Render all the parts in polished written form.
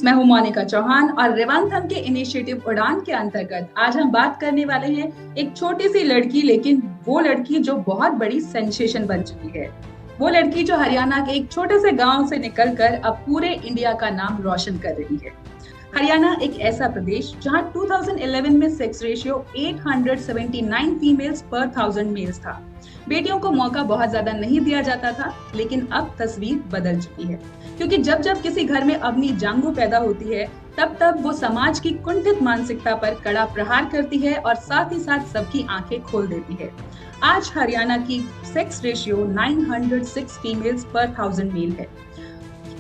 मैं हूं मोनिका चौहान और रेवांथम के इनिशिएटिव उड़ान के अंतर्गत आज हम बात करने वाले हैं एक छोटी सी लड़की, लेकिन वो लड़की जो बहुत बड़ी सेंसेशन बन चुकी है। वो लड़की जो हरियाणा के एक छोटे से गांव से निकलकर अब पूरे इंडिया का नाम रोशन कर रही है। हरियाणा एक ऐसा प्रदेश जहां 2011 में सेक्स रेशियो 879 फीमेल्स पर 1000 मेल्स था। बेटियों को मौका बहुत ज्यादा नहीं दिया जाता था, लेकिन अब तस्वीर बदल चुकी है, क्योंकि जब जब किसी घर में अवनी जांगू पैदा होती है तब तब वो समाज की कुंठित मानसिकता पर कड़ा प्रहार करती है और साथ ही साथ सबकी आंखें खोल देती है। आज हरियाणा की सेक्स रेशियो 906 फीमेल्स पर 1000 मेल है।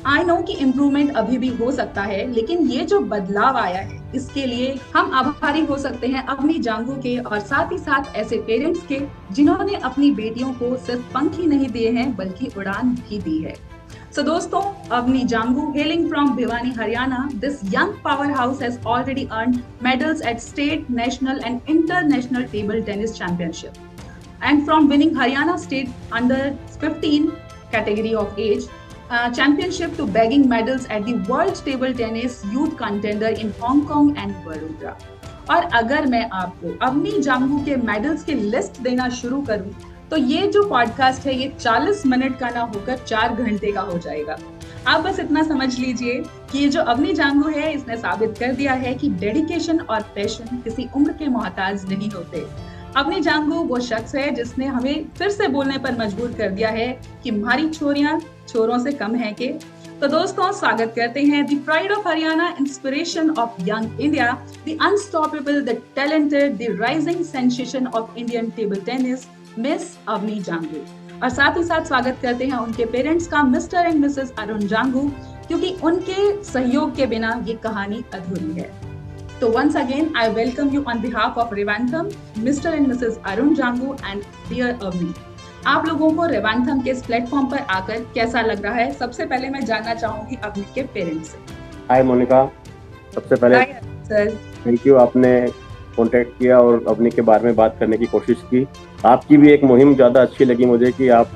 आई नो कि इम्प्रूवमेंट अभी भी हो सकता है, लेकिन ये जो बदलाव आया है इसके लिए हम आभारी हो सकते हैं अवनी जांगू के और साथ ही साथ ऐसे पेरेंट्स के जिन्होंने अपनी बेटियों को सिर्फ पंख ही नहीं दिए हैं बल्कि उड़ान भी दी है। So दोस्तों, Avni Janghu, hailing from Bhiwani, Haryana, this young powerhouse has already earned medals at state, national and international table tennis championship. And from winning Haryana state under 15 category of age championship to bagging medals at the World Table Tennis Youth Contender in Hong Kong and Vadodara. और अगर मैं आपको अवनी जांगू के medals की list देना शुरू करूं तो ये जो पॉडकास्ट है ये 40 मिनट का ना होकर 4 घंटे का हो जाएगा। आप बस इतना समझ लीजिए कि ये जो अवनी जांगू है इसने साबित कर दिया है कि डेडिकेशन और पैशन किसी उम्र के मोहताज नहीं होते। अवनी जांगू वो शख्स है जिसने हमें फिर से बोलने पर मजबूर कर दिया है कि हमारी छोरियां छोरों से कम है के। तो दोस्तों, स्वागत करते हैं the pride of Haryana, inspiration of young India, the unstoppable, the talented, the rising sensation of Indian table tennis, miss Avani Jangu. और साथ ही साथ स्वागत करते हैं उनके पेरेंट्स का, mister and missus Arun Jangu, क्योंकि उनके सहयोग के बिना ये कहानी अधूरी है। तो once again I welcome you on behalf of Revantham, mister and missus Arun Jangu and dear Avni. आप लोगों को रेवांथम के इस प्लेटफॉर्म पर आकर कैसा लग रहा है? सबसे पहले मैं जानना चाहूंगी अवनी के पेरेंट्स से। हाय मोनिका, सबसे पहले सर थैंक यू, आपने कांटेक्ट किया और अवनी के बारे में बात करने की कोशिश की। आपकी भी एक मुहिम ज़्यादा अच्छी लगी मुझे कि आप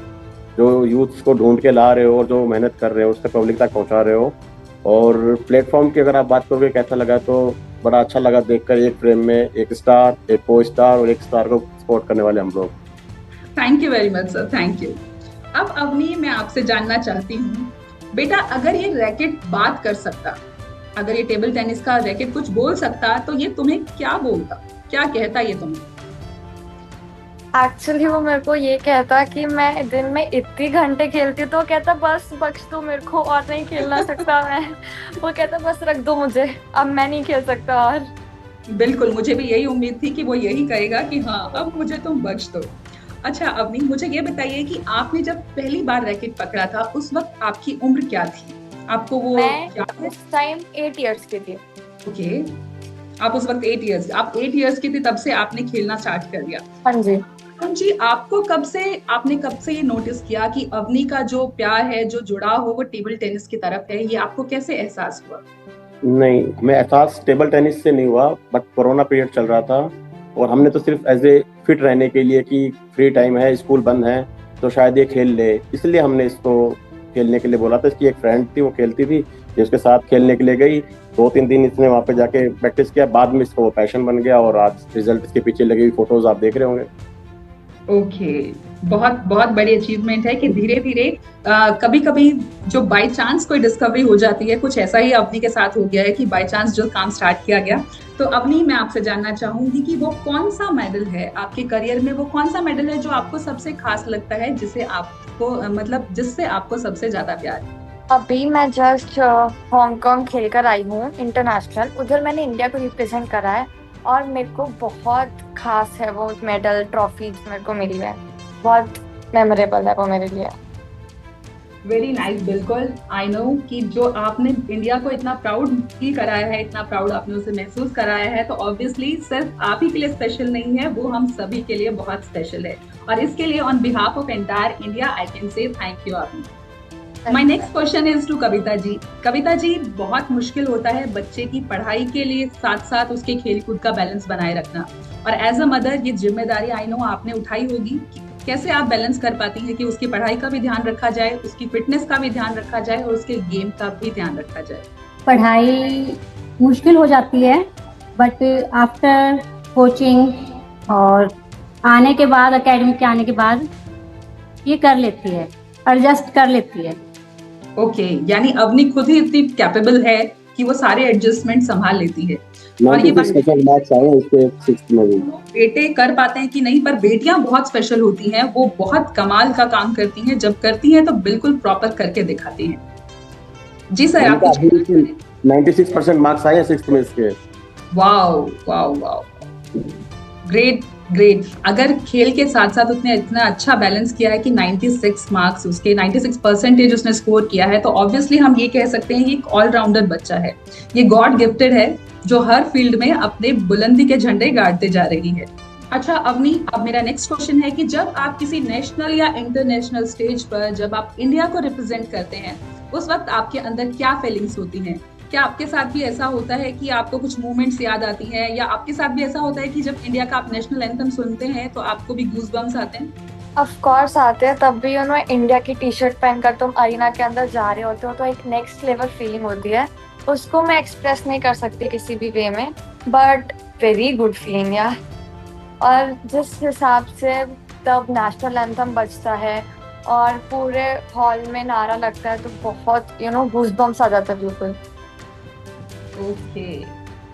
जो यूथ्स को ढूंढ के ला रहे हो और जो मेहनत कर रहे हो उससे पब्लिक तक पहुंचा रहे हो। और प्लेटफॉर्म की अगर आप बात करोगे कैसा लगा, तो बड़ा अच्छा लगा देखकर एक फ्रेम में एक स्टार, एक को स्टार और एक स्टार को सपोर्ट करने वाले हम लोग। Thank you very much sir, thank you. अब अवनी, मैं आपसे जानना चाहती हूँ बेटा, अगर ये रैकेट बात कर सकता, अगर ये टेबल टेनिस का रैकेट कुछ बोल सकता तो ये तुम्हें क्या बोलता, क्या कहता ये तुम्हें? एक्चुअली वो मेरे को ये कहता कि मैं दिन में इतनी घंटे खेलती तो कहता बस बख्श दो मेरे को, और नहीं खेलना सकता मैं। वो कहता बस रख दो मुझे, अब मैं नहीं खेल सकता। और बिल्कुल, मुझे भी यही उम्मीद थी कि वो यही कहेगा कि हाँ अब मुझे तुम बख्श दो। अच्छा अवनी, मुझे ये बताइए कि आपने जब पहली बार रैकेट पकड़ा था उस वक्त आपकी उम्र क्या थी? आपको वो मैं उस टाइम 8 इयर्स की थी। ओके, आप उस वक्त 8 इयर्स, आप 8 इयर्स की थी तब से आपने खेलना स्टार्ट कर दिया। हाँ जी। जी, आपने कब से ये नोटिस किया कि अवनी का जो प्यार है, जो जुड़ाव हो वो टेबल टेनिस की तरफ है? ये आपको कैसे एहसास हुआ? नहीं, मैं एहसास टेबल टेनिस से नहीं हुआ, बट कोरोना पीरियड चल रहा था और हमने तो सिर्फ एज ए फिट रहने के लिए कि फ्री टाइम है, स्कूल बंद है तो शायद ये खेल ले, इसलिए हमने इसको खेलने के लिए बोला था। इसकी एक फ्रेंड थी, वो खेलती थी, जिसके साथ खेलने के लिए गई। 2-3 दिन इसने वहाँ पे जाके प्रैक्टिस किया, बाद में इसको वो पैशन बन गया और आज रिजल्ट इसके पीछे लगी हुई फोटोज आप देख रहे होंगे। ओके, बहुत बहुत बड़ी अचीवमेंट है कि धीरे धीरे कभी कभी जो बाय चांस कोई डिस्कवरी हो जाती है, कुछ ऐसा ही अवनी के साथ हो गया है कि बाय चांस जो काम स्टार्ट किया गया। तो अवनी, मैं आपसे जानना चाहूंगी कि वो कौन सा मेडल है आपके करियर में, वो कौन सा मेडल है जो आपको सबसे खास लगता है, जिसे आपको जिससे आपको सबसे ज्यादा प्यार है? अभी मैं जस्ट हांगकांग खेल कर आई हूँ इंटरनेशनल, उधर मैंने इंडिया को रिप्रेजेंट करा है और मेरे को बहुत खास है वो मेडल, ट्रॉफी मेरे को मिली है, बहुत मेमोरेबल है वो मेरे लिए। Very nice. बिल्कुल, आई नो कि जो आपने इंडिया को इतना प्राउड फील कराया है, इतना प्राउड आपने उसे महसूस कराया है, तो ऑब्वियसली सिर्फ आप ही के लिए स्पेशल नहीं है, वो हम सभी के लिए बहुत स्पेशल है। और इसके लिए on behalf of entire India I can say thank you आपने। My next question is to Kavita ji. Kavita ji, बहुत मुश्किल होता है बच्चे की पढ़ाई के लिए साथ साथ उसके खेलकूद का बैलेंस बनाए रखना, और एज अ मदर ये जिम्मेदारी आई नो आपने उठाई होगी। कैसे आप बैलेंस कर पाती हैं कि उसकी पढ़ाई का भी ध्यान रखा जाए, उसकी फिटनेस का भी ध्यान रखा जाए और उसके गेम का भी ध्यान रखा जाए? पढ़ाई मुश्किल हो जाती है, बट आफ्टर कोचिंग और आने के बाद, एकेडमी के आने के बाद ये कर लेती है, एडजस्ट कर लेती है। ओके, यानी अवनी खुद ही इतनी कैपेबल है कि वो सारे एडजस्टमेंट संभाल लेती है। और ये 96% मार्क्स आए हैं इसके 6th में भी। बेटे कर पाते हैं कि नहीं, पर बेटियां बहुत स्पेशल होती हैं, वो बहुत कमाल का काम करती हैं, जब करती हैं तो बिल्कुल प्रॉपर करके दिखाती हैं। जी सर, आप उनका कुछ अभी भी 96% मार्क्स आए हैं 6th में इसके। Wow wow wow, great great. अगर खेल के साथ साथ उसने इतना अच्छा बैलेंस किया है कि 96 मार्क्स, उसके 96% उसने स्कोर किया है, तो ऑब्वियसली हम ये कह सकते हैं कि एक ऑलराउंडर बच्चा है, ये गॉड गिफ्टेड है जो हर फील्ड में अपने बुलंदी के झंडे गाड़ते जा रही है। अच्छा अवनी, अब मेरा नेक्स्ट क्वेश्चन है कि जब आप किसी नेशनल या इंटरनेशनल स्टेज पर जब आप इंडिया को रिप्रेजेंट करते हैं, उस वक्त आपके अंदर क्या फीलिंग्स होती हैं? क्या आपके साथ भी ऐसा होता है कि आपको कुछ मूवमेंट्स याद आती हैं, या आपके साथ भी ऐसा होता है कि जब इंडिया का आप नेशनल एंथम सुनते हैं तो आपको भी गूज़बम्स आते हैं? ऑफ कोर्स आते हैं, तब भी इंडिया की टी शर्ट पहनकर तुम अरीना के अंदर जा रहे होते हो तो एक नेक्स्ट लेवल फीलिंग होती है, उसको मैं एक्सप्रेस नहीं कर सकती किसी भी वे में, बट वेरी गुड फीलिंग यार। और जिस हिसाब से तब नेशनल एंथम बजता है और पूरे हॉल में नारा लगता है तो बहुत गूज़बम्स आ जाता है बिल्कुल। Okay,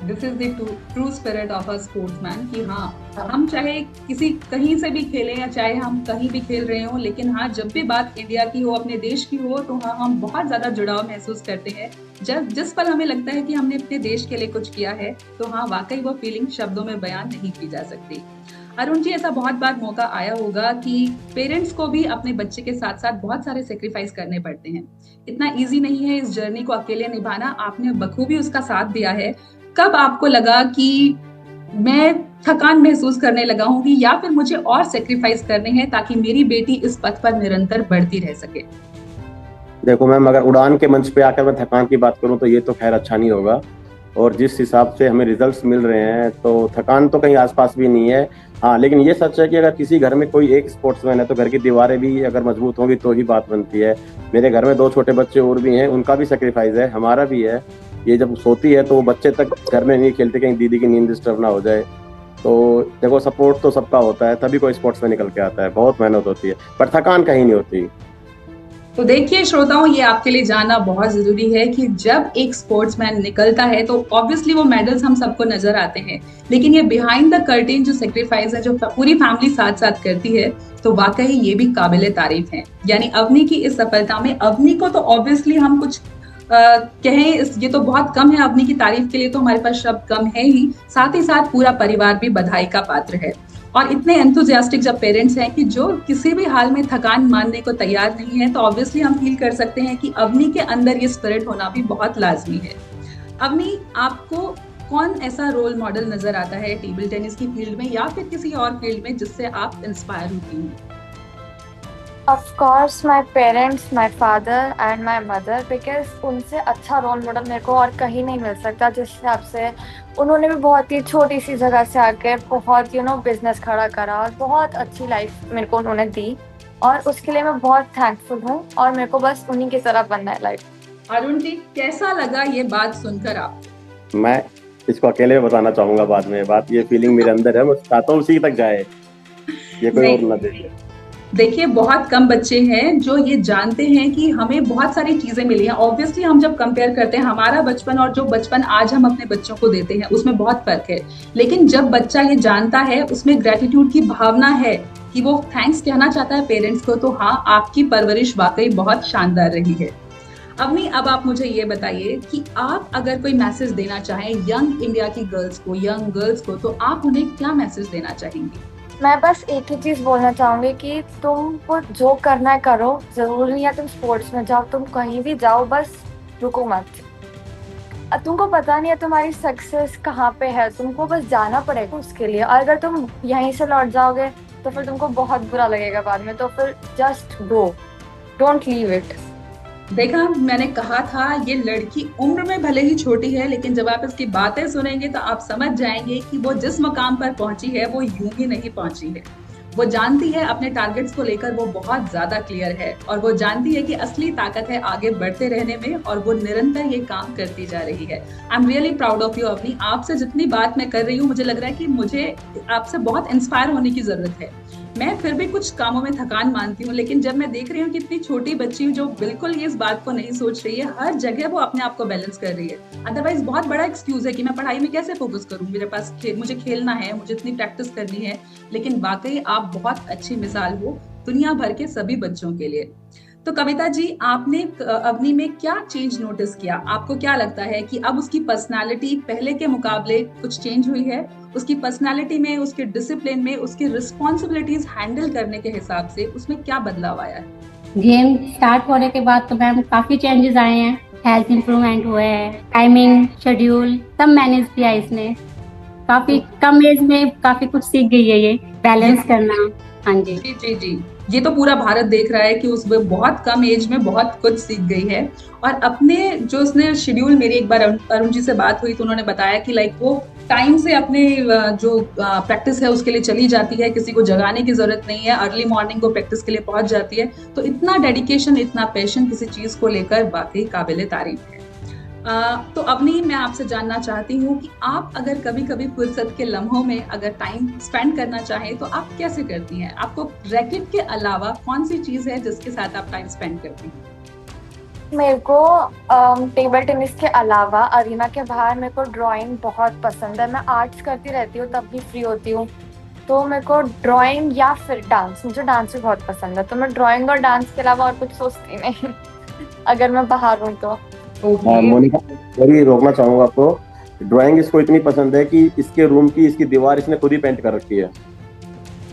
this is the true spirit of a sportsman कि हाँ, हम चाहे किसी कहीं से भी खेलें या चाहे हम कहीं भी खेल रहे हो, लेकिन हाँ, जब भी बात इंडिया की हो, अपने देश की हो, तो हाँ, हम बहुत ज्यादा जुड़ाव महसूस करते हैं। जब जिस पल हमें लगता है कि हमने अपने देश के लिए कुछ किया है, तो हाँ, वाकई वो फीलिंग शब्दों में बयान नहीं की जा सकती। अरुण जी, ऐसा बहुत बार मौका आया होगा कि पेरेंट्स को भी अपने बच्चे के साथ साथ बहुत सारे सेक्रीफाइस करने पड़ते हैं। इतना इजी नहीं है इस जर्नी को अकेले निभाना, आपने बखूबी उसका साथ दिया है। कब आपको लगा कि मैं थकान महसूस करने लगा हूँ कि या फिर मुझे और सेक्रीफाइस करने हैं ताकि मेरी बेटी इस पथ पर निरंतर बढ़ती रह सके? देखो मैम, अगर उड़ान के मंच पे आकर मैं थकान की बात करूं तो ये तो खैर अच्छा नहीं होगा, और जिस हिसाब से हमें रिजल्ट्स मिल रहे हैं तो थकान तो कहीं आसपास भी नहीं है। हाँ, लेकिन ये सच है कि अगर किसी घर में कोई एक स्पोर्ट्समैन है तो घर की दीवारें भी अगर मजबूत होंगी तो ही बात बनती है। मेरे घर में 2 छोटे बच्चे और भी हैं, उनका भी सेक्रीफाइस है, हमारा भी है। ये जब सोती है तो वो बच्चे तक घर में नहीं खेलते कहीं दीदी की नींद डिस्टर्ब ना हो जाए। तो देखो, सपोर्ट तो सबका होता है, तभी कोई स्पोर्ट्स में निकल के आता है। बहुत मेहनत होती है पर थकान कहीं नहीं होती। तो देखिए श्रोताओं, ये आपके लिए जानना बहुत जरूरी है कि जब एक स्पोर्ट्समैन निकलता है तो ऑब्वियसली वो मेडल्स हम सबको नजर आते हैं, लेकिन ये बिहाइंड द कर्टेन जो सेक्रीफाइस है, जो पूरी फैमिली साथ साथ करती है, तो वाकई ये भी काबिले तारीफ है। यानी अवनी की इस सफलता में, अवनी को तो ऑब्वियसली हम कुछ कहें, ये तो बहुत कम है, अवनी की तारीफ के लिए तो हमारे पास शब्द कम है ही, साथ ही साथ पूरा परिवार भी बधाई का पात्र है। और इतने एंथुजियास्टिक जब पेरेंट्स हैं कि जो किसी भी हाल में थकान मानने को तैयार नहीं है, तो ऑब्वियसली हम फील कर सकते हैं कि अवनी के अंदर ये स्पिरिट होना भी बहुत लाजमी है। अवनी, आपको कौन ऐसा रोल मॉडल नजर आता है टेबल टेनिस की फील्ड में या फिर किसी और फील्ड में जिससे आप इंस्पायर होती हैं? Of course, my parents, my father and my mother, because उनसे अच्छा रोल मॉडल मेरे को और कहीं नहीं मिल सकता। जिस हिसाब से उन्होंने भी बहुत ही छोटी सी जगह से आके बहुत बिजनेस खड़ा करा और बहुत अच्छी लाइफ मेरे को उन्होंने दी, और उसके लिए मैं बहुत थैंकफुल हूँ, और मेरे को बस उन्हीं की तरह बनना है लाइफ। अरुण जी, कैसा लगा ये बात सुनकर आप? मैं इसको अकेले बताना चाहूंगा बाद में। बात ये फीलिंग मेरे अंदर है, मैं चाहता हूँ उसी तक जाए, ये कोई और ना दे। देखिए, बहुत कम बच्चे हैं जो ये जानते हैं कि हमें बहुत सारी चीजें मिली हैं। ऑब्वियसली हम जब कंपेयर करते हैं हमारा बचपन और जो बचपन आज हम अपने बच्चों को देते हैं, उसमें बहुत फर्क है। लेकिन जब बच्चा ये जानता है, उसमें ग्रेटिट्यूड की भावना है कि वो थैंक्स कहना चाहता है पेरेंट्स को, तो हाँ, आपकी परवरिश वाकई बहुत शानदार रही है। अवनी, अब आप मुझे ये बताइए कि आप अगर कोई मैसेज देना चाहें यंग इंडिया की गर्ल्स को, यंग गर्ल्स को, तो आप उन्हें क्या मैसेज देना चाहेंगे? मैं बस एक ही चीज बोलना चाहूंगी कि तुमको जो करना है करो, जरूरी नहीं है तुम स्पोर्ट्स में जाओ, तुम कहीं भी जाओ, बस रुको मत। तुमको पता नहीं है तुम्हारी सक्सेस कहाँ पे है, तुमको बस जाना पड़ेगा उसके लिए। और अगर तुम यहीं से लौट जाओगे तो फिर तुमको बहुत बुरा लगेगा बाद में, तो फिर just go, don't leave it. देखा, मैंने कहा था ये लड़की उम्र में भले ही छोटी है, लेकिन जब आप इसकी बातें सुनेंगे तो आप समझ जाएंगे कि वो जिस मकाम पर पहुंची है वो यूं ही नहीं पहुंची है। वो जानती है अपने टारगेट्स को लेकर वो बहुत ज्यादा क्लियर है और वो जानती है कि असली ताकत है आगे बढ़ते रहने में और वो निरंतर ये काम करती जा रही है। I am really proud of you Avani. आपसे जितनी बात मैं कर रही हूँ मुझे लग रहा है कि मुझे आपसे बहुत इंस्पायर होने की जरूरत है। मैं फिर भी कुछ कामों में थकान मानती हूँ, लेकिन जब मैं देख रही हूँ कि इतनी छोटी बच्ची जो बिल्कुल ये इस बात को नहीं सोच रही है, हर जगह वो अपने आप को बैलेंस कर रही है। अदरवाइज बहुत बड़ा एक्सक्यूज है कि मैं पढ़ाई में कैसे फोकस करूँ, मेरे पास मुझे खेलना है, मुझे इतनी प्रैक्टिस करनी है। लेकिन वाकई आप बहुत अच्छी मिसाल हो दुनिया भर के सभी बच्चों के लिए। तो कविता जी, आपने अवनी में क्या चेंज नोटिस किया? आपको क्या लगता है कि अब उसकी पर्सनालिटी पहले के मुकाबले कुछ चेंज हुई है? उसकी पर्सनालिटी में, उसके डिसिप्लिन में, उसकी रिस्पॉन्सिबिलिटीज हैंडल करने के हिसाब से उसमें क्या बदलाव आया है? गेम स्टार्ट होने के बाद तो मैम काफी चेंजेस आए हैं। हेल्थ इंप्रूवमेंट हुए है, टाइमिंग शेड्यूल सब मैनेज किया इसने। काफी कम एज में काफी कुछ सीख गई है ये बैलेंस करना। हाँ जी जी जी जी, ये तो पूरा भारत देख रहा है कि उस बहुत कम एज में बहुत कुछ सीख गई है। और अपने जो उसने शेड्यूल, मेरी एक बार अरुण जी से बात हुई तो उन्होंने बताया कि लाइक वो टाइम से अपने जो प्रैक्टिस है उसके लिए चली जाती है, किसी को जगाने की जरूरत नहीं है, अर्ली मॉर्निंग को प्रैक्टिस के लिए पहुंच जाती है। तो इतना डेडिकेशन, इतना पैशन किसी चीज को लेकर वाकई काबिले तारीफ है। तो अवनी, मैं आपसे जानना चाहती हूँ कि आप अगर कभी कभी फुर्सत के लम्हों में अगर टाइम स्पेंड करना चाहें तो आप कैसे करती हैं? आपको रैकेट के अलावा कौन सी चीज है जिसके साथ आप टाइम स्पेंड करती हैं? मेरे को टेबल टेनिस के अलावा अरीना के बाहर मेरे को ड्राइंग बहुत पसंद है। मैं आर्ट्स करती रहती हूँ तब भी फ्री होती हूँ, तो मेरे को ड्राइंग या फिर डांस, मुझे डांस भी बहुत पसंद है। तो मैं ड्राइंग और डांस के अलावा और कुछ सोचती नहीं अगर मैं बाहर हूँ तो। मोनिका, मैं रोकना चाहूंगा आपको। ड्राइंग इसको इतनी पसंद है कि इसके रूम की इसकी दीवार इसने खुद ही पेंट कर रखी है।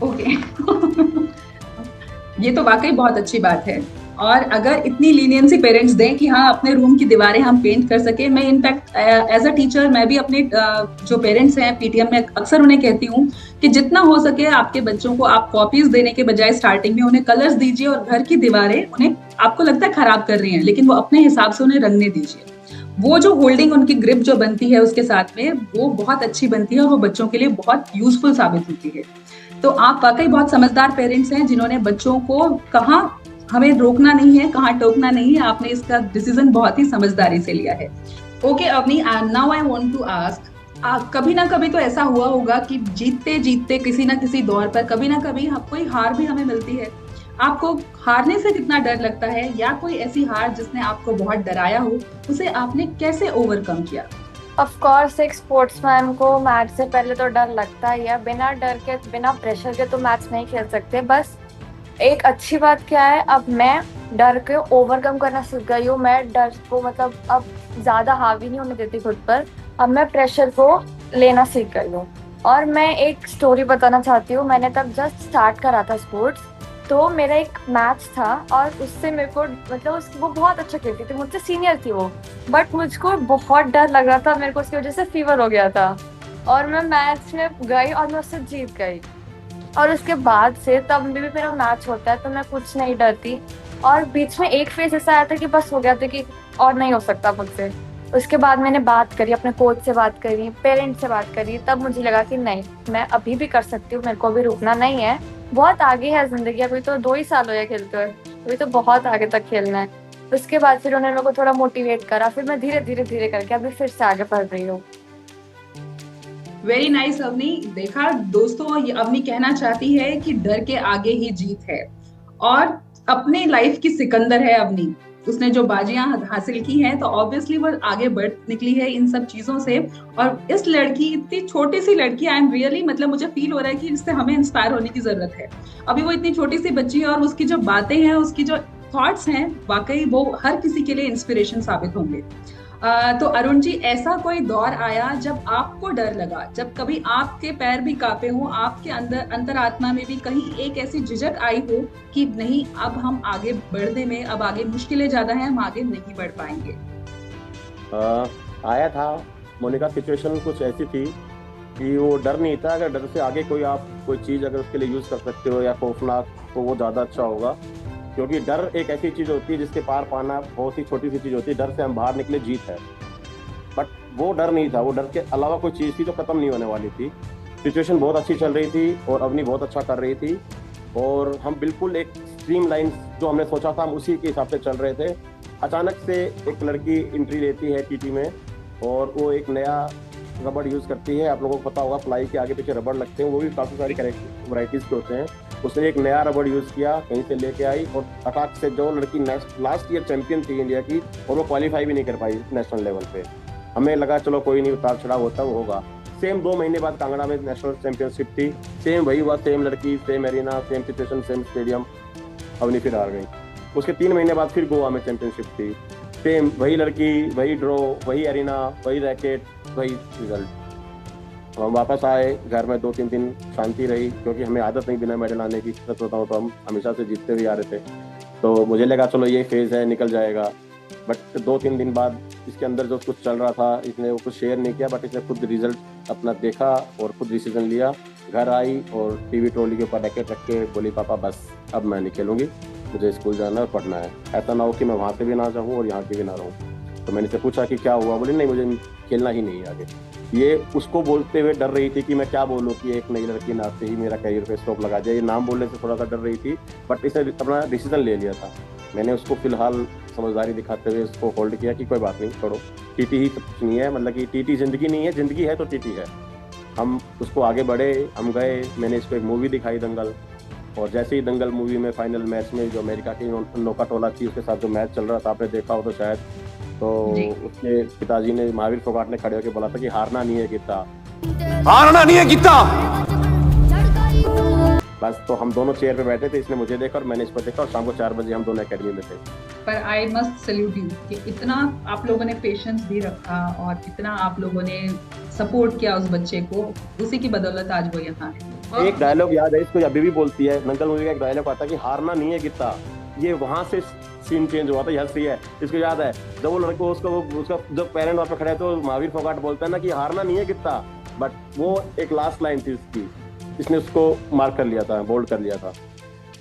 ओके ये तो वाकई बहुत अच्छी बात है। और अगर इतनी लीनियंसी पेरेंट्स दें कि हाँ अपने रूम की दीवारें हम पेंट कर सके, मैं इनफैक्ट एज अ टीचर मैं भी अपने जो पेरेंट्स हैं पीटीएम में अक्सर उन्हें कहती हूँ कि जितना हो सके आपके बच्चों को आप कॉपीज देने के बजाय स्टार्टिंग में उन्हें कलर्स दीजिए और घर की दीवारें उन्हें आपको लगता है खराब कर रही हैं लेकिन वो अपने हिसाब से उन्हें रंगने दीजिए। वो जो होल्डिंग उनकी ग्रिप जो बनती है उसके साथ में वो बहुत अच्छी बनती है और वो बच्चों के लिए बहुत यूजफुल साबित होती है। तो आप वाकई बहुत समझदार पेरेंट्स हैं जिन्होंने बच्चों को कहाँ हमें रोकना नहीं है, कहाँ टोकना नहीं है, आपने इसका डिसीजन बहुत ही समझदारी से लिया है। Okay Avani, now I want to ask, कभी ना कभी तो ऐसा हुआ होगा कि जीतते जीतते किसी ना किसी दौर पर कभी ना कभी कोई हार भी हमें मिलती है। आपको हारने से कितना डर लगता है, या कोई ऐसी हार जिसने आपको बहुत डराया हो, उसे आपने कैसे ओवरकम किया? ऑफ कोर्स एक स्पोर्ट्समैन को मैच से पहले तो डर लगता ही है। बिना डर के, बिना प्रेशर के तो मैच नहीं खेल सकते। बस एक अच्छी बात क्या है, अब मैं डर के ओवरकम करना सीख गई हूँ। मैं डर को मतलब अब ज्यादा हावी नहीं होने देती खुद पर। अब मैं प्रेशर को लेना सीख गई हूँ। और मैं एक स्टोरी बताना चाहती हूँ। मैंने तब जस्ट स्टार्ट करा था स्पोर्ट्स, तो मेरा एक मैच था और उससे मेरे को मतलब वो बहुत अच्छा खेलती थी, मुझसे सीनियर थी वो, बट मुझको बहुत डर लग रहा था। मेरे को उसकी वजह से फीवर हो गया था और मैं मैच में गई और मैं उससे जीत गई। और उसके बाद से तब भी मेरा मैच होता है तो मैं कुछ नहीं डरती। और बीच में एक फेज ऐसा आया था कि बस हो गया था कि और नहीं हो सकता मुझसे। उसके बाद मैंने बात करी, अपने कोच से बात करी, पेरेंट्स से बात करी, तब मुझे लगा कि नहीं, मैं अभी भी कर सकती हूँ, मेरे को भी रुकना नहीं है। बहुत आगे है जिंदगी, अभी तो 2 ही साल हुए खेलते हुए, अभी तो बहुत आगे तक खेलना है। उसके बाद फिर उन्होंने मेरे को थोड़ा मोटिवेट करा, फिर मैं धीरे धीरे करके अभी फिर से आगे बढ़ रही हूँ। Very nice Avani. देखा दोस्तों, ये अवनी कहना चाहती है कि डर के आगे ही जीत है और अपने लाइफ की सिकंदर है अवनी। उसने जो बाजियां हासिल की हैं तो ऑब्वियसली वो आगे बढ़ निकली है इन सब चीजों से। और इस लड़की, इतनी छोटी सी लड़की, आई एम रियली मतलब मुझे फील हो रहा है कि इससे हमें इंस्पायर होने की जरूरत है। अभी वो इतनी छोटी सी बच्ची है और उसकी जो बातें हैं, उसकी जो थॉट्स हैं, वाकई वो हर किसी के लिए इंस्पिरेशन साबित होंगे। तो अरुण जी, ऐसा कोई दौर आया जब आपको डर लगा, जब कभी आपके पैर भी कांपे हो, आपके अंदर अंतरात्मा में भी कहीं एक ऐसी झिझक आई हो कि नहीं, अब हम आगे बढ़ने में, अब आगे मुश्किलें ज्यादा हैं, हम आगे नहीं बढ़ पाएंगे? आया था मोनिका। सिचुएशन कुछ ऐसी थी कि वो डर नहीं था। अगर डर से आगे कोई चीज अगर उसके लिए यूज कर सकते हो या खौफनाक, तो वो ज्यादा अच्छा होगा। क्योंकि डर एक ऐसी चीज होती है जिसके पार पाना बहुत ही छोटी सी चीज होती है। डर से हम बाहर निकले, जीत है। बट वो डर नहीं था, वो डर के अलावा कोई चीज थी जो खत्म नहीं होने वाली थी। सिचुएशन बहुत अच्छी चल रही थी और अवनी बहुत अच्छा कर रही थी और हम बिल्कुल एक स्ट्रीम लाइन जो हमने सोचा था हम उसी के हिसाब से चल रहे थे। अचानक से एक लड़की एंट्री लेती है टीटी में और वो एक नया रबड़ यूज़ करती है। आप लोगों को पता होगा प्लाई के आगे पीछे रबड़ लगते हैं, वो भी काफ़ी सारी वैराइटीज़ के होते हैं। उसने एक नया रबड़ यूज़ किया, कहीं से लेके आई और अटैक से जो लड़की लास्ट ईयर चैंपियन थी इंडिया की और वो क्वालिफाई भी नहीं कर पाई नेशनल लेवल पे। हमें लगा चलो कोई नहीं, उतार चढ़ाव होता वो होगा। सेम 2 महीने बाद कांगड़ा में नेशनल चैंपियनशिप थी, सेम वही हुआ, सेम लड़की, same arena, same situation, same stadium, Avani फिर हार गई। उसके 3 महीने बाद फिर गोवा में चैंपियनशिप थी, सेम वही लड़की, वही ड्रॉ, वही एरिना, वही रैकेट, वही रिजल्ट। हम वापस आए घर में, 2-3 दिन शांति रही क्योंकि हमें आदत नहीं बिना मेडल आने की। सच बताऊँ तो हम हमेशा से जीतते हुए आ रहे थे, तो मुझे लगा चलो ये फेज़ है, निकल जाएगा। बट 2-3 दिन बाद इसके अंदर जो कुछ चल रहा था, इसने वो कुछ शेयर नहीं किया, बट इसने खुद रिजल्ट अपना देखा और खुद डिसीजन लिया। घर आई और टीवी ट्रॉली के ऊपर रैकेट रख के बोली पापा बस अब मैं नहीं खेलूंगी, मुझे स्कूल जाना है और पढ़ना है। ऐसा ना हो कि मैं वहाँ से भी ना जाऊँ और यहाँ की भी ना रहूँ। तो मैंने इससे पूछा कि क्या हुआ, बोली नहीं मुझे खेलना ही नहीं है आगे। ये उसको बोलते हुए डर रही थी कि मैं क्या बोलूँ कि एक नई लड़की ना आते ही मेरा करियर पे स्टॉप लगा दिया। ये नाम बोलने से थोड़ा सा डर रही थी, बट इसने अपना डिसीजन ले लिया था। मैंने उसको फिलहाल समझदारी दिखाते हुए उसको होल्ड किया कि कोई बात नहीं, छोड़ो, टीटी ही सब कुछ नहीं है, मतलब कि टीटी जिंदगी नहीं है, जिंदगी है तो टीटी है। हम उसको आगे बढ़े, हम गए। मैंने इसको एक मूवी दिखाई दंगल, और जैसे ही दंगल मूवी में फाइनल मैच में जो अमेरिका की नौका टोला थी उसके साथ जो मैच चल रहा था, आपने देखा हो तो शायद, तो उसके पिताजी ने, महावीर फोगाट ने खड़े होकर बोला था कि हारना नहीं है गीता, हारना नहीं है गीता। बस तो हम दोनों चेयर पे बैठे थे, इसने मुझे देखा और मैंने इसको देखा और शाम को 4 बजे हम दोनों एकेडमी में थे। पर आई मस्ट सैल्यूट यू कि इतना आप लोगों ने पेशेंस भी रखा और इतना आप लोगों ने सपोर्ट किया उस बच्चे को, उसी की बदौलत आज वो यहाँ है। एक डायलॉग याद है इसको, अभी भी बोलती है, दंगल मूवी का एक डायलॉग आता है कि हारना नहीं है गीता। ये वहां से सीन चेंज हुआ था, ये हंसी है। इसको याद है जब वो लड़को उसका जब पेरेंट वहाँ पे खड़े तो महावीर फोगाट बोलता है ना कि हारना नहीं है गीता, बट वो एक लास्ट लाइन थी उसकी, इसने उसको मार्क कर लिया था, बोल्ड कर लिया था।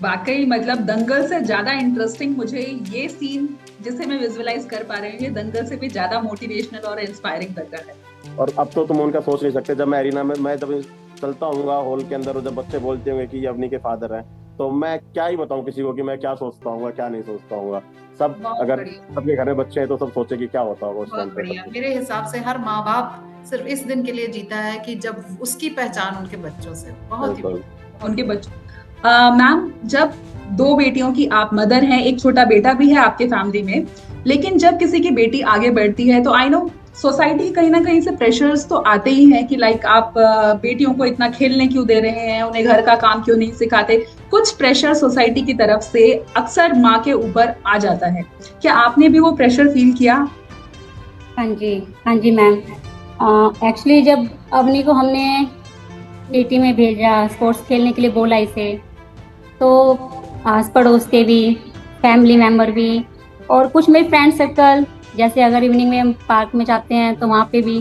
वाकई मतलब दंगल से ज्यादा इंटरेस्टिंग मुझे ये सीन जिसे मैं विजुअलाइज कर पा रही हूँ, ये दंगल से भी ज्यादा मोटिवेशनल और इंस्पायरिंग लग रहा है। और अब तो तुम उनका सोच नहीं सकते, जब मैं एरिना में मैं जब चलता हूँगा हॉल के अंदर और जब बच्चे बोलते होंगे कि ये अवनी के फादर हैं, तो मैं क्या ही बताऊँ किसी को कि मैं क्या सोचता हूँ क्या नहीं सोचता हूँ। सब अगर सबके घर में बच्चे हैं तो सब सोचे कि क्या होता होगा उस टाइम पे। मेरे हिसाब से हर माँ बाप सिर्फ इस दिन के लिए जीता है कि जब उसकी पहचान उनके बच्चों से, बहुत ही उनके बच्चों। मैम, जब 2 बेटियों की आप मदर हैं, एक छोटा बेटा भी है आपके फैमिली में, लेकिन जब किसी की बेटी आगे बढ़ती है तो आई नो सोसाइटी कहीं ना कहीं से प्रेशर्स तो आते ही हैं कि लाइक आप बेटियों को इतना खेलने क्यों दे रहे हैं, उन्हें घर का काम क्यों नहीं सिखाते। कुछ प्रेशर सोसाइटी की तरफ से अक्सर माँ के ऊपर आ जाता है। क्या आपने भी वो प्रेशर फील किया? हाँ जी मैम। एक्चुअली जब अवनी को हमने टीटी में भेजा, स्पोर्ट्स खेलने के लिए बोला इसे, तो आस पड़ोस के भी, फैमिली मेम्बर भी और कुछ मेरे फ्रेंड सर्कल, जैसे अगर इवनिंग में हम पार्क में जाते हैं तो वहाँ पे भी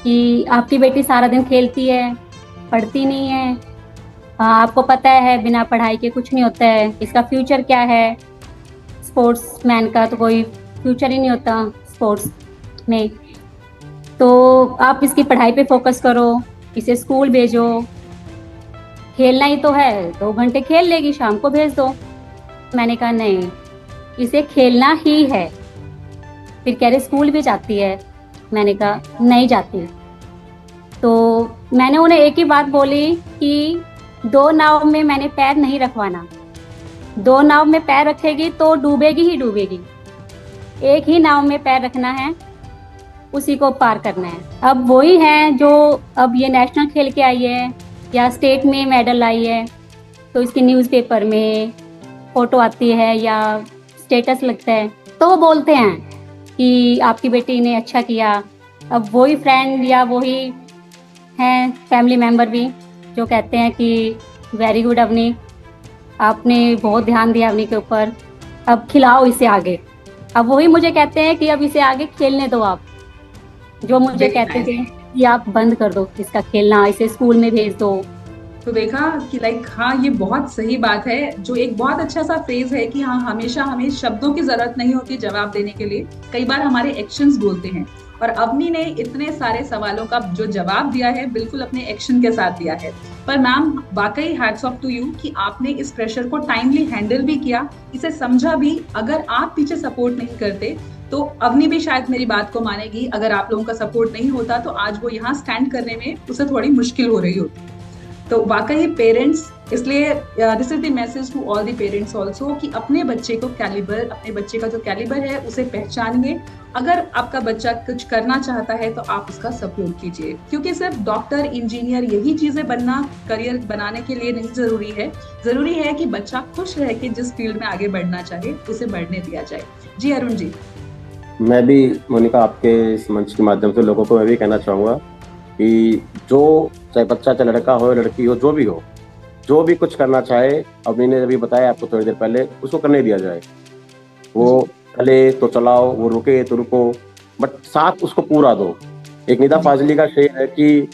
कि आपकी बेटी सारा दिन खेलती है, पढ़ती नहीं है, आपको पता है बिना पढ़ाई के कुछ नहीं होता है, इसका फ्यूचर क्या है, स्पोर्ट्समैन का तो कोई फ्यूचर ही नहीं होता स्पोर्ट्स में, तो आप इसकी पढ़ाई पे फोकस करो, इसे स्कूल भेजो, खेलना ही तो है, 2 घंटे खेल लेगी, शाम को भेज दो। मैंने कहा नहीं, इसे खेलना ही है। फिर कह रहे स्कूल भी जाती है, मैंने कहा नहीं जाती। तो मैंने उन्हें एक ही बात बोली कि 2 नाव में मैंने पैर नहीं रखवाना, 2 नाव में पैर रखेगी तो डूबेगी ही डूबेगी, एक ही नाव में पैर रखना है, उसी को पार करना है। अब वही हैं जो अब ये नेशनल खेल के आई है या स्टेट में मेडल लाई है, तो इसकी न्यूज़पेपर में फोटो आती है या स्टेटस लगता है तो वो बोलते हैं कि आपकी बेटी ने अच्छा किया। अब वही फ्रेंड या वही हैं फैमिली मेम्बर भी जो कहते हैं कि वेरी गुड अवनी, आपने बहुत ध्यान दिया अवनी के ऊपर, अब खिलाओ इसे आगे। अब वही मुझे कहते हैं कि अब इसे आगे खेलने दो आप, जो मुझे कहते थे कि आप बंद कर दो इसका खेलना, इसे स्कूल में भेज दो, तो देखा कि हाँ, ये बहुत सही बात है, जो एक बहुत अच्छा सा फ्रेज है कि हाँ, हमेशा हमें शब्दों की जरूरत नहीं होती जवाब देने के लिए, कई बार हमारे एक्शंस बोलते हैं। और अवनी ने इतने सारे सवालों का जो जवाब दिया है बिल्कुल अपने एक्शन के साथ दिया है। पर मैम, वाकई हैट्स ऑफ टू यू कि आपने इस प्रेशर को टाइमली हैंडल भी किया, इसे समझा भी। अगर आप पीछे सपोर्ट नहीं करते तो अवनी भी शायद मेरी बात को मानेगी, अगर आप लोगों का सपोर्ट नहीं होता तो आज वो यहाँ स्टैंड करने में उसे थोड़ी मुश्किल हो रही होती। तो वाकई पेरेंट्स, इसलिए this is the message to all the parents also कि अपने बच्चे को कैलिबर, अपने बच्चे का जो कैलिबर है उसे पहचानिए। अगर आपका बच्चा कुछ करना चाहता है तो आप उसका सपोर्ट कीजिए, क्योंकि सिर्फ डॉक्टर, इंजीनियर यही चीजें बनना करियर बनाने के लिए नहीं जरूरी है। जरूरी है कि बच्चा खुश रह के जिस फील्ड में आगे बढ़ना चाहे उसे बढ़ने दिया जाए। जी अरुण जी। मैं भी मोनिका आपके इस मंच के माध्यम से लोगों को मैं भी कहना चाहूँगा कि जो चाहे बच्चा, चाहे लड़का हो, लड़की हो, जो भी हो, जो भी कुछ करना चाहे, अभी ने अभी बताया आपको थोड़ी देर पहले, उसको करने दिया जाए। वो चले तो चलाओ, वो रुके तो रुको, बट साथ उसको पूरा दो। एक निदा फाजली का शेर है कि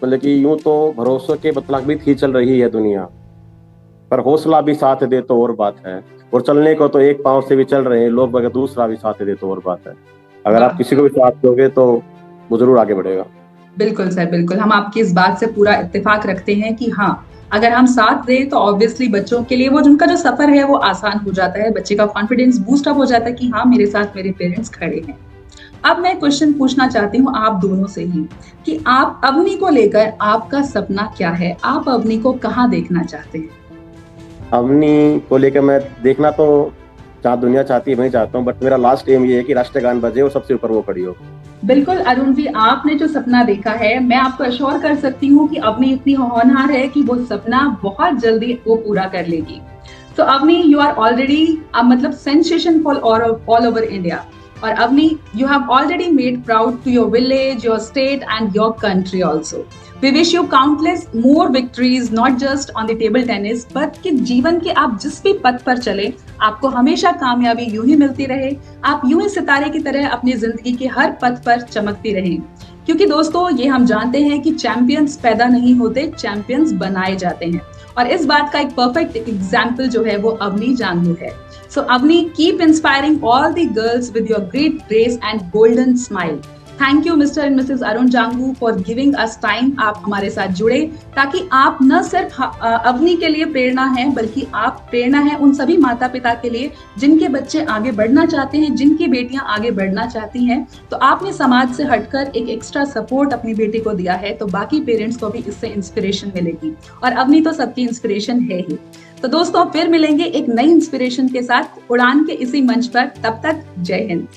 मतलब कि यूं तो भरोसे के बतलाक भी थी चल रही है दुनिया, पर हौसला भी साथ दे तो और बात है। और चलने को तो एक पांव से भी चल रहे हैं लोग, अगर दूसरा भी साथ दे तो और बात है। अगर आप किसी को भी साथ दोगे तो वो जरूर आगे बढ़ेगा। बिल्कुल सर, बिल्कुल, हम आपकी इस बात से पूरा इत्तेफाक रखते हैं कि हाँ, अगर हम साथ दें तो ऑब्वियसली बच्चों के लिए वो जिनका जो सफर है वो आसान हो जाता है, बच्चे का कॉन्फिडेंस बूस्ट अप हो जाता है कि हाँ, मेरे साथ मेरे पेरेंट्स खड़े हैं। अब मैं क्वेश्चन पूछना चाहती हूँ आप दोनों से ही कि आप अवनी को लेकर आपका सपना क्या है? आप अवनी को कहाँ देखना चाहते हैं? अवनी को लेकर मैं देखना तो जहाँ दुनिया चाहती है वहीं चाहता हूँ, बट मेरा लास्ट एम ये है कि राष्ट्रगान बजे और सबसे ऊपर वो खड़ी हो। बिल्कुल अरुण जी, आपने जो सपना देखा है, मैं आपको अश्योर कर सकती हूँ कि अवनी इतनी होनहार है कि वो सपना बहुत जल्दी वो पूरा कर लेगी। तो अवनी, यू आर ऑलरेडी मतलब sensation for all over India. और Avani, you have already made proud to your village, your state and your country also. We wish you countless more victories, not just on the table tennis, but कि जीवन के आप जिस भी पथ पर चले, आपको हमेशा कामयाबी यूं ही मिलती रहे। आप यूं ही सितारे की तरह अपनी जिंदगी के हर पथ पर चमकती रहें। क्योंकि दोस्तों, ये हम जानते हैं कि चैंपियंस पैदा नहीं होते, चैंपियंस बनाए जाते हैं। और इस बात का एक परफेक्ट एग्जाम्पल जो है वो अवनी जांघू है। So Avni, keep inspiring all the girls with your great grace and golden smile. Thank you Mr. and Mrs. Arun Janghu for giving us time. आप हमारे साथ जुड़े ताकि आप न सिर्फ अवनी के लिए प्रेरणा हैं, बल्कि आप प्रेरणा हैं उन सभी माता पिता के लिए जिनके बच्चे आगे बढ़ना चाहते हैं, जिनकी बेटियां आगे बढ़ना चाहती हैं। तो आपने समाज से हटकर एक एक्स्ट्रा सपोर्ट अपनी बेटी को दिया है, तो बाकी पेरेंट्स को भी इससे इंस्पिरेशन मिलेगी। और अवनी तो सबकी इंस्पिरेशन है ही। तो दोस्तों, फिर मिलेंगे एक नई इंस्पिरेशन के साथ उड़ान के इसी मंच पर। तब तक जय हिंद।